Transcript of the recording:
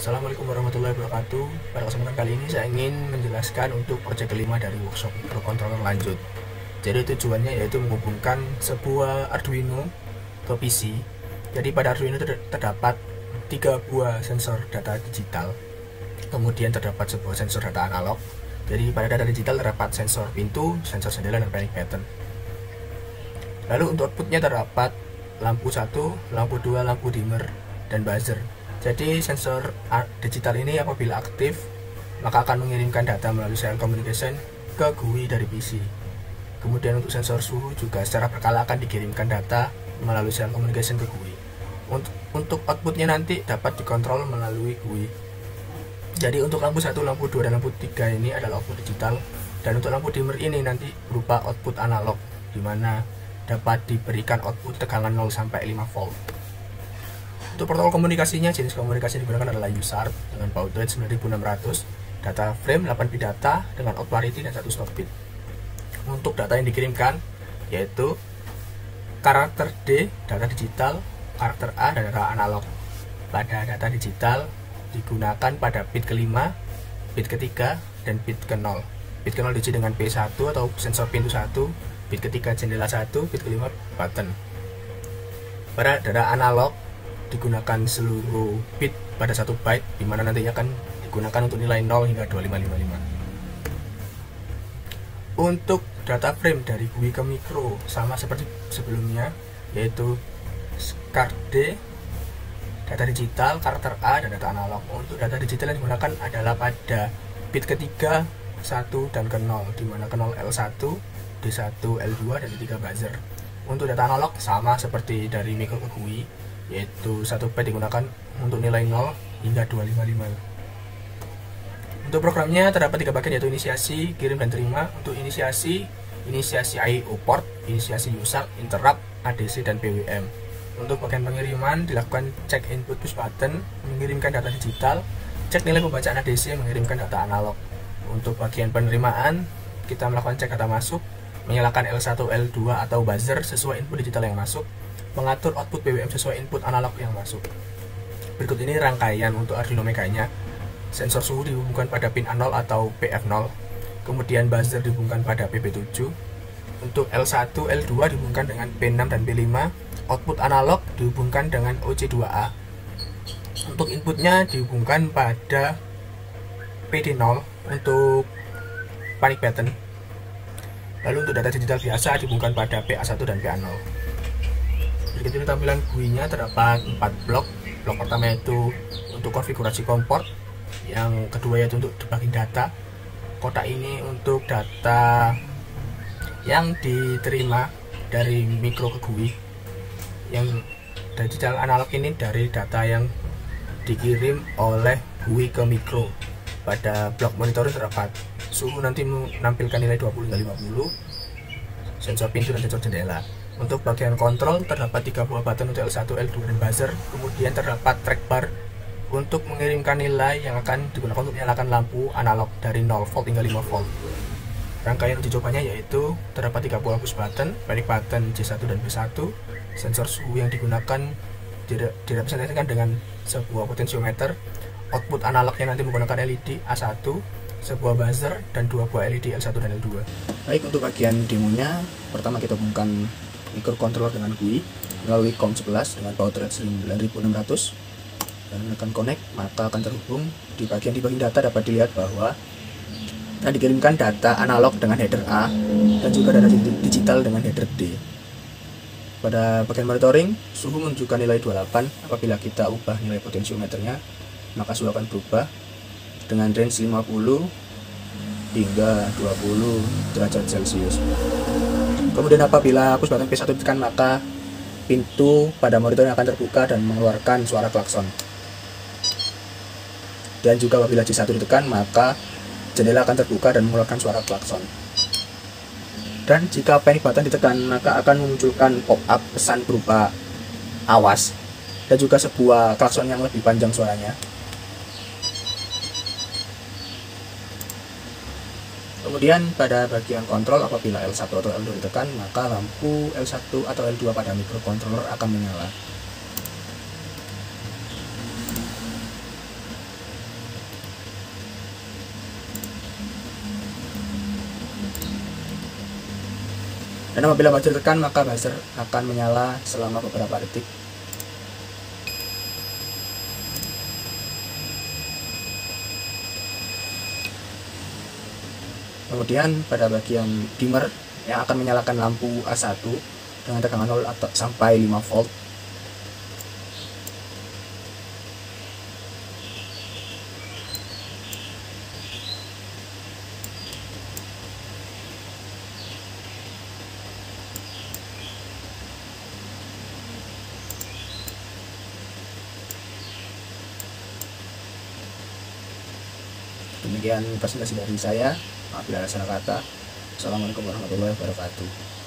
Assalamualaikum warahmatullahi wabarakatuh. Pada kesempatan kali ini saya ingin menjelaskan untuk proyek kelima dari workshop microcontroller lanjut. Jadi tujuannya yaitu menghubungkan sebuah Arduino ke PC. Jadi pada Arduino terdapat 3 buah sensor data digital. Kemudian terdapat sebuah sensor data analog. Jadi pada data digital terdapat sensor pintu, sensor jendela, dan panic button. Lalu untuk outputnya terdapat lampu 1, lampu 2, lampu dimmer, dan buzzer. Jadi sensor digital ini apabila aktif maka akan mengirimkan data melalui serial communication ke GUI dari PC. Kemudian untuk sensor suhu juga secara berkala akan dikirimkan data melalui serial communication ke GUI. Untuk outputnya nanti dapat dikontrol melalui GUI. Jadi untuk lampu 1, lampu 2, dan lampu 3 ini adalah output digital, dan untuk lampu dimmer ini nanti berupa output analog, di mana dapat diberikan output tegangan 0 sampai 5 volt. Untuk protokol komunikasinya, jenis komunikasi yang digunakan adalah USART dengan baud rate 9600, data frame 8 bit data dengan out parity dan 1 stop bit. Untuk data yang dikirimkan yaitu karakter D data digital, karakter A dan data analog. Pada data digital digunakan pada bit kelima, bit ketiga, dan bit ke-0. Bit ke-0 diisi dengan P1 atau sensor pintu 1, bit ketiga jendela 1, bit kelima button. Pada data analog digunakan seluruh bit pada 1 byte, dimana nantinya akan digunakan untuk nilai 0 hingga 2555. Untuk data frame dari GUI ke mikro sama seperti sebelumnya, yaitu card D, data digital, karakter A, dan data analog. Untuk data digital yang digunakan adalah pada bit ketiga, 1, dan ke-0, dimana ke-0 L1, D1, L2, dan D3 buzzer. Untuk data analog sama seperti dari mikro ke GUI, yaitu 1 byte digunakan untuk nilai 0 hingga 255. Untuk programnya terdapat 3 bagian, yaitu inisiasi, kirim, dan terima. Untuk inisiasi I/O port, inisiasi USART, interrupt, ADC, dan PWM. Untuk bagian pengiriman dilakukan cek input push button, mengirimkan data digital, cek nilai pembacaan ADC, mengirimkan data analog. Untuk bagian penerimaan kita melakukan cek data masuk, menyalakan L1, L2 atau buzzer sesuai input digital yang masuk, mengatur output PWM sesuai input analog yang masuk. Berikut ini rangkaian untuk Arduino Mega-nya. Sensor suhu dihubungkan pada pin A0 atau PF0, kemudian buzzer dihubungkan pada PP7. Untuk L1, L2 dihubungkan dengan P6 dan P5, output analog dihubungkan dengan OC2A. Untuk inputnya dihubungkan pada PD0 untuk panic button. Lalu untuk data digital biasa dihubungkan pada PA1 dan PA0. Berikut ini tampilan GUI-nya, terdapat 4 blok. Blok pertama yaitu untuk konfigurasi komport, yang kedua yaitu untuk debugging data. Kotak ini untuk data yang diterima dari mikro ke GUI. Yang digital analog ini dari data yang dikirim oleh GUI ke mikro. Pada blok monitoring terdapat suhu, nanti menampilkan nilai 20 hingga 50, sensor pintu, dan sensor jendela. Untuk bagian kontrol terdapat 3 buah button untuk L1, L2, dan buzzer. Kemudian terdapat trackbar untuk mengirimkan nilai yang akan digunakan untuk menyalakan lampu analog dari 0 volt hingga 5 volt. Rangkaian uji cobanya yaitu terdapat 3 buah push button, panic button J1 dan B1, sensor suhu yang digunakan direpresentasikan dengan sebuah potensiometer, output analognya nanti menggunakan LED A1, sebuah buzzer, dan 2 buah LED L1 dan L2. Baik, untuk bagian demonya, pertama kita hubungkan microcontroller dengan GUI melalui COM11 dengan baud rate 9600 dan menekan connect, maka akan terhubung. Di bagian debugging data dapat dilihat bahwa akan dikirimkan data analog dengan header A dan juga data digital dengan header D. Pada bagian monitoring, suhu menunjukkan nilai 28. Apabila kita ubah nilai potensiometernya, maka suhu akan berubah dengan range 50 hingga 20 derajat Celcius. Kemudian apabila push button P1 ditekan, maka pintu pada monitor akan terbuka dan mengeluarkan suara klakson. Dan juga apabila J1 ditekan, maka jendela akan terbuka dan mengeluarkan suara klakson. Dan jika panic button ditekan, maka akan memunculkan pop-up pesan berupa awas dan juga sebuah klakson yang lebih panjang suaranya. Kemudian pada bagian kontrol, apabila L1 atau L2 ditekan, maka lampu L1 atau L2 pada microcontroller akan menyala. Dan apabila buzzer ditekan, maka buzzer akan menyala selama beberapa detik. Kemudian pada bagian dimmer yang akan menyalakan lampu A1 dengan tegangan 0 atau sampai 5 volt. Demikian presentasi dari saya. Apabila ada salah kata, Assalamualaikum warahmatullahi wabarakatuh.